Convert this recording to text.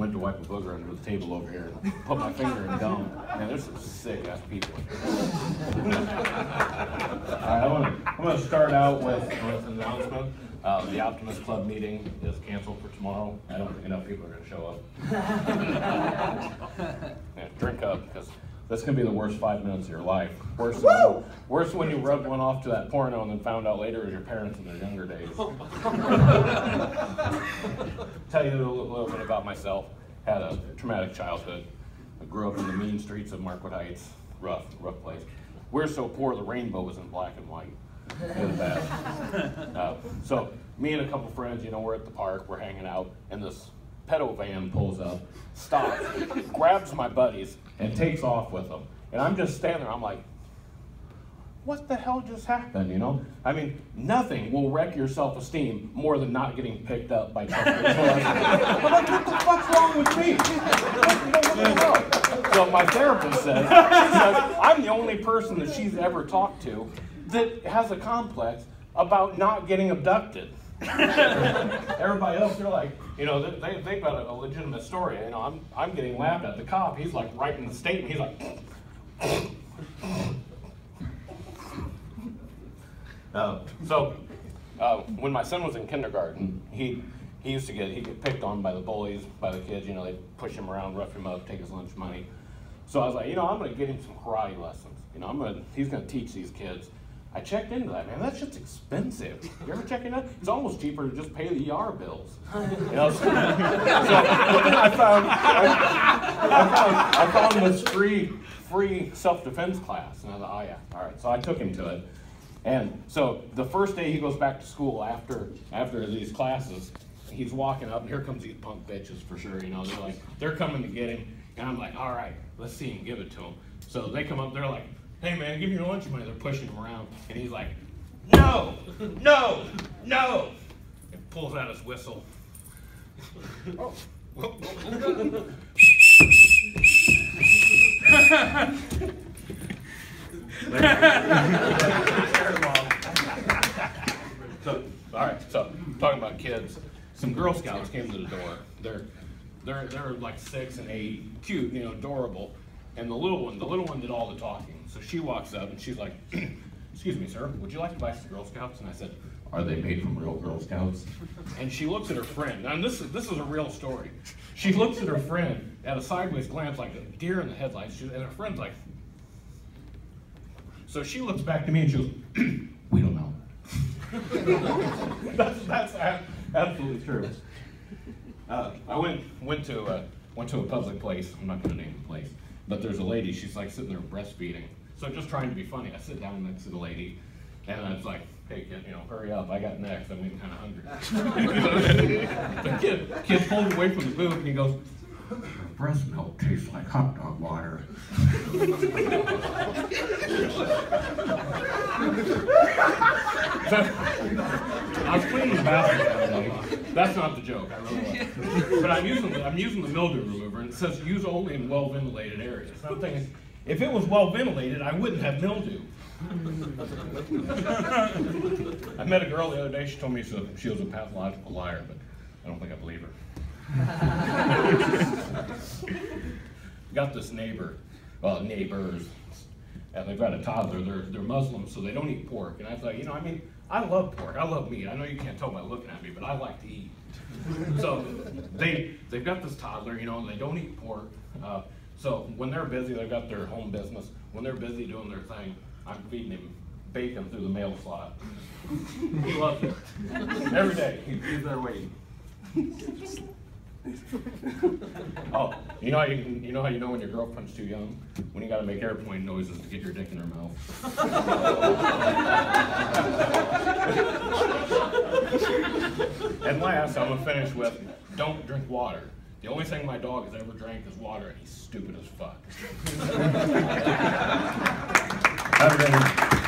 went to wipe a booger under the table over here and put my finger in gum. Man, there's some sick ass people. Alright, I'm going to start out with an announcement. The Optimist Club meeting is canceled for tomorrow. I don't think enough people are going to show up. Yeah, drink up, because that's going to be the worst 5 minutes of your life. Worse when you rubbed one off to that porno and then found out later it was your parents in their younger days. Tell you a little bit about myself. Had a traumatic childhood. I grew up in the mean streets of Markwood Heights. Rough place. We're so poor the rainbow was in black and white. It was bad. So me and a couple friends, we're at the park, we're hanging out, and this pedo van pulls up, stops, grabs my buddies, and takes off with them. And I'm just standing there, I'm like, what the hell just happened, I mean, nothing will wreck your self-esteem more than not getting picked up by Chuck Norris. I'm like, what the fuck's wrong with me? What the hell? So my therapist says, I'm the only person that she's ever talked to that has a complex about not getting abducted. Everybody else, they're like, they've got a legitimate story. I'm getting laughed at. The cop, he's like writing the statement. He's like, when my son was in kindergarten, he used to get picked on by the bullies, by the kids. They push him around, rough him up, take his lunch money. So I was like, I'm going to get him some karate lessons. He's going to teach these kids. I checked into that, man. That's just expensive. You ever check into that? It's almost cheaper to just pay the ER bills. So I found this free self-defense class, and I thought, oh yeah, all right. So I took him to it, and so the first day he goes back to school after these classes, he's walking up, and here comes these punk bitches for sure. They're coming to get him, and I'm like, all right, let's see him, give it to him. So they come up, they're like, hey man, give me your lunch money. They're pushing him around, and he's like, no, no, no, and pulls out his whistle. Oh. So talking about kids, some Girl Scouts came to the door. They're like 6 and 8, cute, adorable. And the little one did all the talking. So she walks up and she's like, excuse me, sir, would you like to buy some Girl Scouts? And I said, are they made from real Girl Scouts? And she looks at her friend, and this is a real story. She looks at her friend at a sideways glance like a deer in the headlights, and her friend's like, so she looks back to me and she goes, we don't know. that's absolutely true. I went to a public place. I'm not going to name the place. But there's a lady, she's like sitting there breastfeeding. So just trying to be funny, I sit down next to the lady, and I was like, hey kid, hurry up, I got next, I'm getting kind of hungry. The kid pulled away from the booth, and he goes, breast milk tastes like hot dog water. I was cleaning the bathroom. That's not the joke, I really was. But I'm using the mildew remover, and it says use only in well-ventilated areas. So I'm thinking, if it was well-ventilated, I wouldn't have mildew. I met a girl the other day, she told me she was a pathological liar, but I don't think I believe her. Got this neighbors, and they've got a toddler. They're Muslims, so they don't eat pork. And I was like, I love pork. I love meat. I know you can't tell by looking at me, but I like to eat. So they've got this toddler, and they don't eat pork. So when they're busy, they've got their home business. When they're busy doing their thing, I'm feeding him bacon through the mail slot. He loves it. Every day, he's there waiting. Oh, you know how you know when your girlfriend's too young? When you got to make airplane noises to get your dick in her mouth. And last, I'm gonna finish with don't drink water. The only thing my dog has ever drank is water, and he's stupid as fuck. Have a good one.